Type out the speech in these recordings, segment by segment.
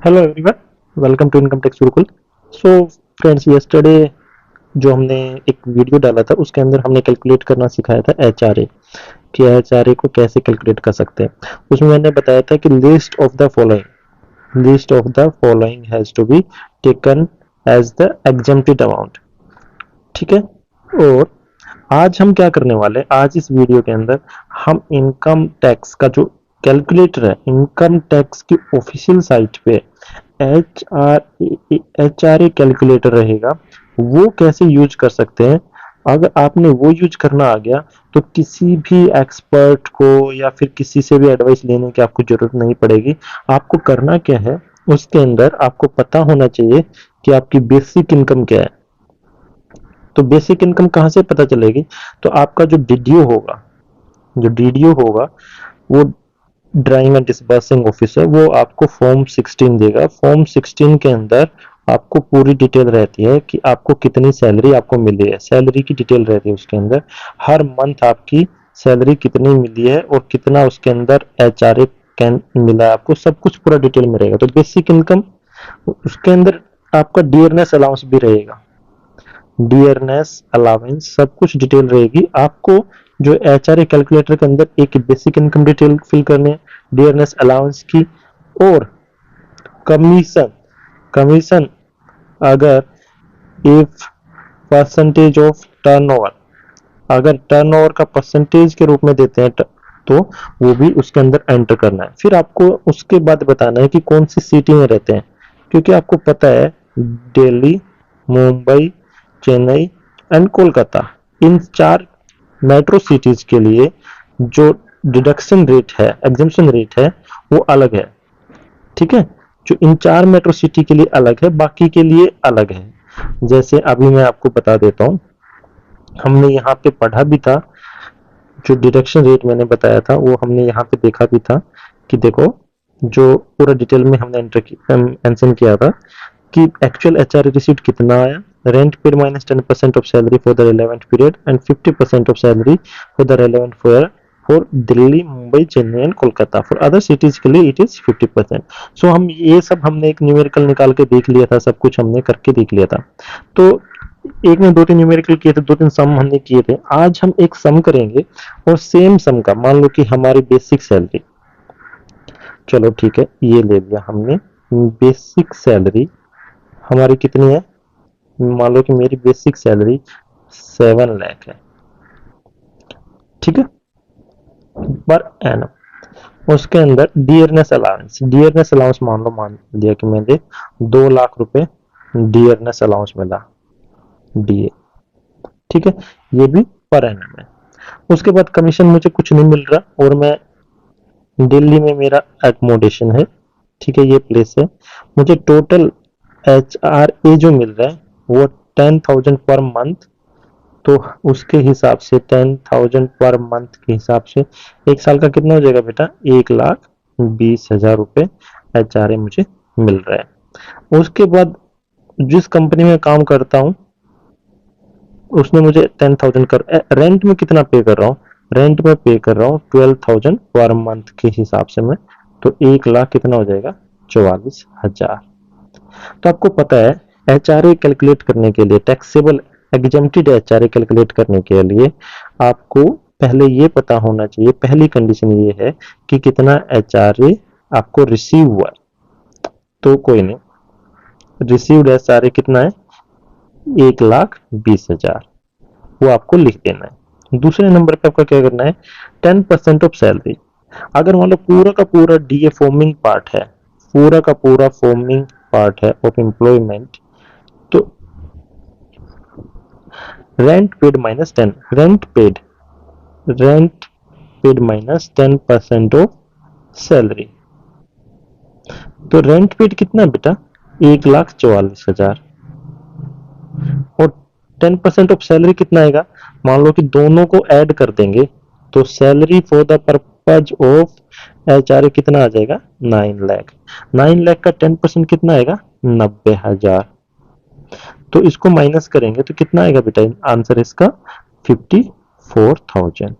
Hello everyone, welcome to income tax Gurukul. So friends, yesterday जो हमने एक वीडियो डाला था उसके अंदर हमने कैलकुलेट करना सिखाया था एचआरए कि एचआरए को कैसे कैलकुलेट कर सकते हैं। उसमें मैंने बताया था कि list of the following has to be taken as the exempted amount. ठीक है। और आज हम क्या करने वाले हैं, आज इस वीडियो के अंदर हम इनकम टैक्स का जो कैलकुलेटर है, इनकम टैक्स की ऑफिशियल साइट पे एच आर ए कैलकुलेटर रहेगा, वो कैसे यूज कर सकते हैं। अगर आपने वो यूज करना आ गया तो किसी भी एक्सपर्ट को या फिर किसी से भी एडवाइस लेने की आपको जरूरत नहीं पड़ेगी। आपको करना क्या है, उसके अंदर आपको पता होना चाहिए कि आपकी बेसिक इनकम क्या है। तो बेसिक इनकम कहाँ से पता चलेगी? तो आपका जो डीडीओ होगा वो ड्राइंग एंड डिसबर्सिंग ऑफिसर, वो आपको फॉर्म 16 देगा। फॉर्म 16 के अंदर आपको पूरी डिटेल रहती है कि आपको कितनी सैलरी आपको मिली है, सैलरी की डिटेल रहती है उसके अंदर। हर मंथ आपकी सैलरी कितनी मिली है और कितना उसके अंदर एचआरए कैन मिला है, आपको सब कुछ पूरा डिटेल में रहेगा। तो बेसिक इनकम, उसके अंदर आपका डियरनेस अलाउंस भी रहेगा। डियरनेस अलाउंस सब कुछ डिटेल रहेगी आपको। जो एचआरए कैलकुलेटर के अंदर एक बेसिक इनकम डिटेल फिल करनी है, डियरनेस अलाउंस की, और कमीशन। कमीशन अगर इफ परसेंटेज ऑफ टर्नओवर, अगर टर्नओवर का परसेंटेज के रूप में देते हैं तो वो भी उसके अंदर एंटर करना है। फिर आपको उसके बाद बताना है कि कौन सी सिटी में रहते हैं, क्योंकि आपको पता है दिल्ली, मुंबई, चेन्नई एंड कोलकाता, इन चार मेट्रो सिटीज के लिए जो डिडक्शन रेट है, एग्जम्पशन रेट है, वो अलग है। ठीक है। जो इन चार मेट्रो सिटी के लिए अलग है, बाकी के लिए अलग है। जैसे अभी मैं आपको बता देता हूँ, हमने यहाँ पे पढ़ा भी था, जो डिडक्शन रेट मैंने बताया था वो हमने यहाँ पे देखा भी था कि देखो, जो पूरा डिटेल में हमने मेंशन किया था कि एक्चुअल एचआर रिसीट कितना आया। Rent paid minus 10% of salary for the relevant period and 50% of salary for the relevant for Delhi, Mumbai, Chennai and Kolkata. For other cities के लिए इट इज 50%। सो हम ये सब हमने एक न्यूमेरिकल निकाल के देख लिया था, सब कुछ हमने करके देख लिया था। तो एक में दो तीन न्यूमेरिकल किए थे, दो तीन सम हमने किए थे। आज हम एक सम करेंगे और सेम सम का, मान लो कि हमारी बेसिक सैलरी, चलो ठीक है ये ले लिया हमने। बेसिक सैलरी हमारी कितनी है? मान लो कि मेरी बेसिक सैलरी 7 लाख है। ठीक है, पर एनम। उसके अंदर डियरनेस अलाउंस मान लिया कि मैंने 2 लाख रुपए डियरनेस अलाउंस मिला, डीए। ठीक है, ये भी पर एनम है। उसके बाद कमीशन मुझे कुछ नहीं मिल रहा, और मैं दिल्ली में मेरा एकोमोडेशन है। ठीक है, ये प्लेस है। मुझे टोटल एच आर ए जो मिल रहा है वो 10,000 पर मंथ। तो उसके हिसाब से 10,000 पर मंथ के हिसाब से एक साल का कितना हो जाएगा बेटा? 1,20,000 रुपये एच आर ए मुझे मिल रहा है। उसके बाद जिस कंपनी में काम करता हूँ उसने मुझे 10,000 कर, रेंट में कितना पे कर रहा हूँ? रेंट में पे कर रहा हूँ 12,000 पर मंथ के हिसाब से मैं। तो 1 लाख कितना हो जाएगा? 44,000। तो आपको पता है एच आर ए कैलकुलेट करने के लिए, टैक्सेबल एग्जेम्प्टेड एच आर ए कैलकुलेट करने के लिए आपको पहले ये पता होना चाहिए, पहली कंडीशन ये है कि कितना एच आर ए आपको रिसीव हुआ है। तो कोई नहीं, रिसीव्ड एच आर ए कितना है? 1,20,000, वो आपको लिख देना है। दूसरे नंबर पे आपका क्या करना है? 10% ऑफ सैलरी। अगर मान लो पूरा का पूरा डीए फॉर्मिंग पार्ट है, पूरा का पूरा फॉर्मिंग पार्ट है ऑफ एम्प्लॉयमेंट, तो rent paid minus 10, rent paid minus 10% of salary. तो रेंट पेड कितना बेटा? 1,44,000। और 10% ऑफ सैलरी कितना आएगा? मान लो कि दोनों को ऐड कर देंगे तो salary for the purpose of H R A कितना आ जाएगा? 9 लाख। 9 लाख का 10% कितना आएगा? 90,000। तो इसको माइनस करेंगे तो कितना आएगा बेटा? आंसर इसका 54,000।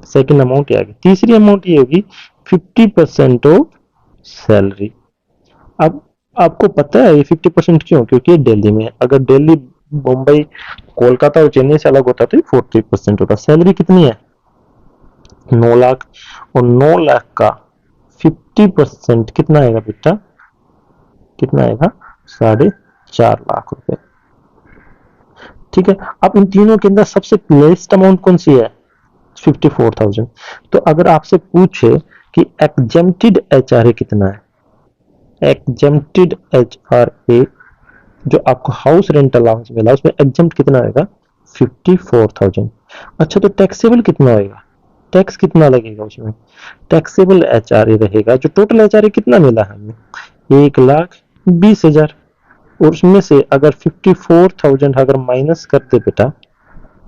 सेकेंड अमाउंट ये आ गई। तीसरी अमाउंट ये होगी 50% ऑफ सैलरी। अब आपको पता है ये 50% क्यों? क्योंकि ये दिल्ली में है। अगर दिल्ली, मुंबई, कोलकाता और चेन्नई से अलग होता तो ये 40% होता। सैलरी कितनी है? 9 लाख। और 9 लाख का 50% कितना आएगा बेटा? कितना आएगा? 4.5 लाख रुपए। ठीक है। अब इन तीनों के अंदर सबसे लेस्ट अमाउंट कौन सी है? 54,000। तो अगर आपसे पूछे कि एग्जेम्प्टेड एच आर ए कितना है, एग्जेम्प्टेड एच आर ए जो आपको हाउस रेंट अलाउंस मिला उसमें एग्जेम्प्ट कितना आएगा? 54,000। अच्छा, तो टैक्सेबल कितना होएगा? टैक्स कितना लगेगा उसमें? टैक्सेबल एच आर ए रहेगा, जो टोटल एच आर ए कितना मिला हमें? 1,20,000। और उसमें से अगर 54,000 अगर माइनस कर दे बेटा,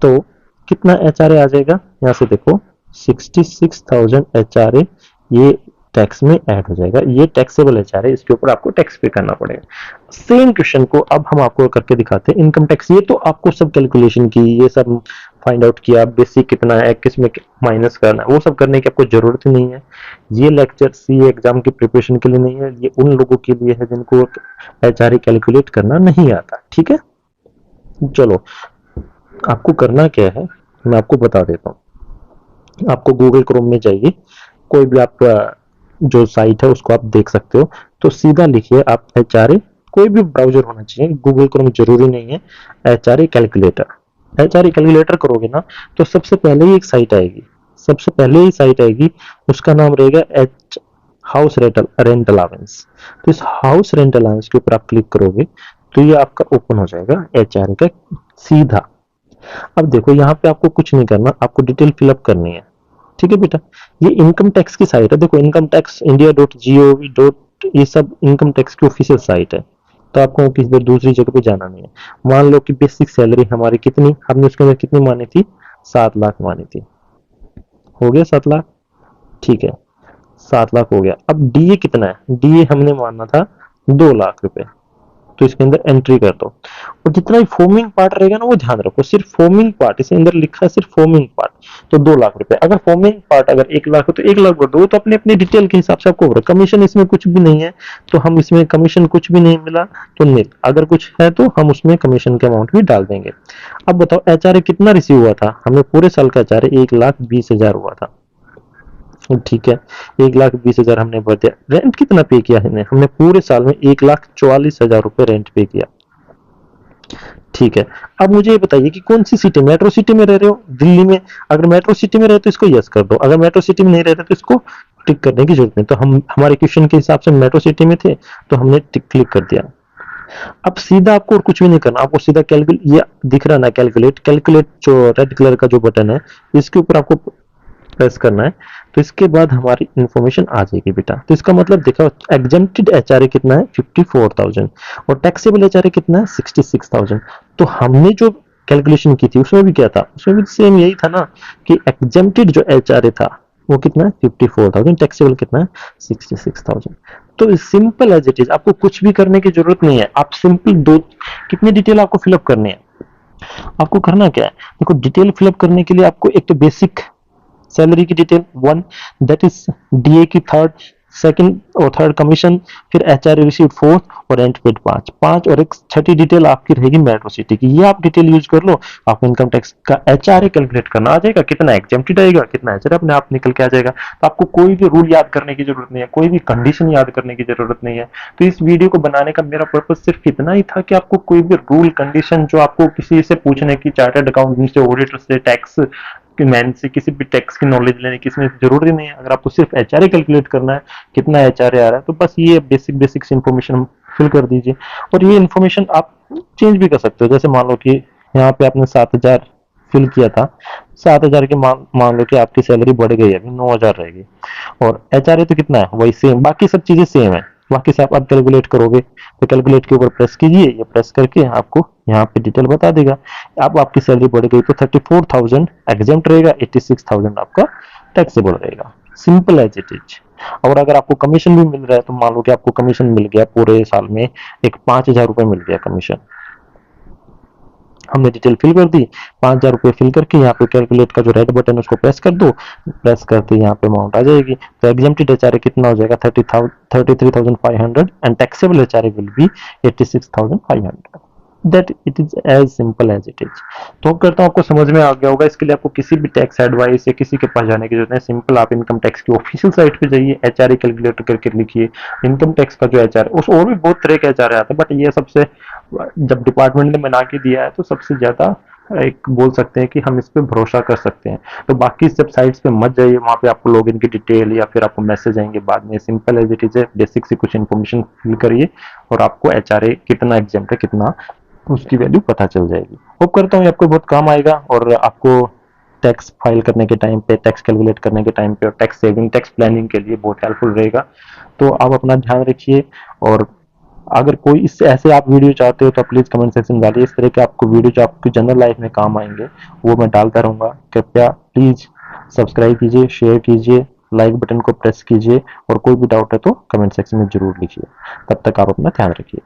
तो कितना एच आर ए आ जाएगा? यहाँ से देखो, 66,000 एच आर ए ये टैक्स में ऐड हो जाएगा। ये टैक्सेबल एच आर है, इसके ऊपर आपको टैक्स पे करना पड़ेगा। सेम क्वेश्चन को अब हम आपको करके दिखाते हैं। इनकम टैक्स, ये तो आपको सब कैलकुलेशन की, ये सब फाइंड आउट किया, बेसिक कितना है, किस में माइनस करना है, वो सब करने की आपको जरूरत ही नहीं है। ये लेक्चर सी एग्जाम की प्रिपरेशन के लिए नहीं है, ये उन लोगों के लिए है जिनको एच आर ए कैलकुलेट करना नहीं आता। ठीक है, चलो आपको करना क्या है मैं आपको बता देता हूँ। आपको गूगल क्रोम में जाइए, कोई भी आप जो साइट है उसको आप देख सकते हो। तो सीधा लिखिए आप एच आर ए, कोई भी ब्राउजर होना चाहिए, गूगल क्रोम जरूरी नहीं है। एच आर ए कैलकुलेटर, एच आर ए कैलकुलेटर करोगे ना तो सबसे पहले ही एक साइट आएगी, सबसे पहले ही साइट आएगी, उसका नाम रहेगा H house rental rent allowance. तो इस हाउस रेंट अलाउंस के ऊपर आप क्लिक करोगे तो ये आपका ओपन हो जाएगा एच आर ए का सीधा। अब देखो यहाँ पे आपको कुछ नहीं करना, आपको डिटेल फिलअप करनी है। ठीक है बेटा, ये इनकम टैक्स की साइट है। देखो income tax India dot G O V dot, ये सब इनकम टैक्स की ऑफिशियल साइट है। तो आपको किसी दूसरी जगह पे जाना नहीं है। मान लो कि बेसिक सैलरी हमारी कितनी, हमने उसके अंदर कितनी मानी थी? 7 लाख मानी थी। हो गया 7 लाख? ठीक है, 7 लाख हो गया। अब डीए कितना है? डीए हमने माना था 2 लाख रुपए। तो इसके अंदर एंट्री कर दो। और जितना भी फॉर्मिंग पार्ट रहेगा ना वो ध्यान रखो, सिर्फ फॉर्मिंग पार्ट, इसके अंदर लिखा है सिर्फ फॉर्मिंग पार्ट। तो 2 लाख रुपए, अगर फॉर्मिंग पार्ट अगर 1 लाख हो तो 1 लाख भर दो, तो अपने अपने डिटेल के हिसाब से आपको भरो। कमीशन इसमें कुछ भी नहीं है, तो हम इसमें कमीशन कुछ भी नहीं मिला तो नील, अगर कुछ है तो हम उसमें कमीशन के अमाउंट भी डाल देंगे। अब बताओ एच आर ए कितना रिसीव हुआ था हमें? पूरे साल का एच आर ए 1,20,000 हुआ था। ठीक है, 1,20,000 हमने भर दिया। रेंट कितना पे किया है हमने? पूरे साल में 1,44,000 रुपए रेंट पे किया। ठीक है, अब मुझे ये बताइए कि कौन सी सिटी, मेट्रो सिटी में रह रहे हो दिल्ली में? अगर मेट्रो सिटी में रहे तो इसको यस कर दो, अगर मेट्रो सिटी में नहीं रहते तो इसको टिक करने की जरूरत नहीं। तो हम हमारे क्वेश्चन के हिसाब से मेट्रो सिटी में थे तो हमने टिक क्लिक कर दिया। अब सीधा आपको और कुछ भी नहीं करना, आपको सीधा कैलकुलेट, ये दिख रहा ना कैलकुलेट, कैलकुलेट जो रेड कलर का जो बटन है इसके ऊपर आपको प्रेस करना है। तो इसके बाद हमारी इंफॉर्मेशन आ जाएगी बेटा। तो इसका मतलब देखो, एग्जेम्प्टेड एचआरए कितना है? 54,000। और टैक्सेबल एचआरए कितना है? 66,000। तो हमने जो कैलकुलेशन की थी उसमें भी क्या था? उसमें भी सेम यही था ना कि एग्जेम्प्टेड जो एचआरए था वो कितना है? 54,000। टैक्सेबल कितना है? 66,000। तो सिंपल एज इट इज, आपको कुछ भी करने की जरूरत नहीं है। आप सिंपल दो, कितनी डिटेल आपको फिलअप करनी है? आपको करना क्या है? देखो डिटेल फिलअप करने के लिए आपको एक तो बेसिक सैलरी की डिटेल 1, दैट इज डीए की थर्ड, सेकंड और थर्ड कमीशन, फिर एचआर रिसीव फोर्थ, और रेंट पेड 5 और एक छठी डिटेल आपकी रहेगी मेट्रो सिटी की। ये आप डिटेल यूज कर लो, आपको इनकम टैक्स का एचआरए कैलकुलेट करना आ जाएगा, कितना एग्जेम्प्टेड आएगा, कितना एचआरए अपने आप निकल के आ जाएगा। तो आपको कोई भी रूल याद करने की जरूरत नहीं है, कोई भी कंडीशन याद करने की जरूरत नहीं है। तो इस वीडियो को बनाने का मेरा पर्पज सिर्फ इतना ही था कि आपको कोई भी रूल कंडीशन जो आपको किसी से पूछने की, चार्टर्ड अकाउंटेंट से, ऑडिटर से, टैक्स मैन से, किसी भी टैक्स की नॉलेज लेने की इसमें जरूरी नहीं है। अगर आपको सिर्फ एचआरए कैलकुलेट करना है, कितना एचआरए आ रहा है, तो बस ये बेसिक बेसिक इन्फॉर्मेशन फिल कर दीजिए। और ये इन्फॉर्मेशन आप चेंज भी कर सकते हो। जैसे मान लो कि यहाँ पे आपने 7,000 फिल किया था, 7,000 के मान लो कि आपकी सैलरी बढ़ गई, अभी 9,000 रहेगी, और एचआरए तो कितना है? वही सेम, बाकी सब चीजें सेम है। बाकी से आप कैलकुलेट करोगे तो कैलकुलेट के ऊपर प्रेस कीजिए, ये प्रेस करके आपको यहाँ पे डिटेल बता देगा। अब आपकी सैलरी बढ़ गई तो 34,000 एग्जेम्प्ट रहेगा, 86,000 आपका टैक्सेबल रहेगा। Simple as it is. और अगर आपको कमीशन भी मिल रहा है तो मान लो कि आपको कमीशन मिल गया पूरे साल में एक 5,000 रुपए मिल गया कमीशन, हमने डिटेल फिल कर दी, 5,000 रुपये फिल करके यहाँ पे कैलकुलेट का जो रेड बटन है उसको प्रेस कर दो, प्रेस करते यहाँ पे अमाउंट आ जाएगी। तो एग्जेम्प्टेड एचआरए कितना हो जाएगा 33,500 and taxable HRA will be 86,500। That it is as simple as it is. तो करता हूँ आपको समझ में आ गया होगा। इसके लिए आपको किसी भी टैक्स एडवाइस या किसी के पास जाने की जरूरत नहीं, सिंपल आप इनकम टैक्स की ऑफिशियल साइट पे जाइए, एचआरए कैलकुलेटर करके लिखिए, इनकम टैक्स का जो एचआरए, उस और भी बहुत तरह के एचआरए आते हैं, बट ये सबसे, जब डिपार्टमेंट ने बना के दिया है तो सबसे ज्यादा एक बोल सकते हैं कि हम इस पे भरोसा कर सकते हैं। तो बाकी सब साइट्स पे मत जाइए, वहां पे आपको लॉगिन की डिटेल या फिर आपको मैसेज आएंगे बाद में। सिंपल एज इट इज है, बेसिक से कुछ इन्फॉर्मेशन फिल करिए और आपको एचआरए कितना एग्जाम है, कितना उसकी वैल्यू पता चल जाएगी। होप करता हूँ आपको बहुत काम आएगा और आपको टैक्स फाइल करने के टाइम पे, टैक्स कैलकुलेट करने के टाइम पे और टैक्स सेविंग, टैक्स प्लानिंग के लिए बहुत हेल्पफुल रहेगा। तो आप अपना ध्यान रखिए, और अगर कोई इससे ऐसे आप वीडियो चाहते हो तो प्लीज कमेंट सेक्शन में डालिए। इस तरह के आपको वीडियो जो आपकी जनरल लाइफ में काम आएंगे वो मैं डालता रहूंगा। कृपया प्लीज सब्सक्राइब कीजिए, शेयर कीजिए, लाइक बटन को प्रेस कीजिए, और कोई भी डाउट है तो कमेंट सेक्शन में जरूर लिखिए। तब तक आप अपना ध्यान रखिए।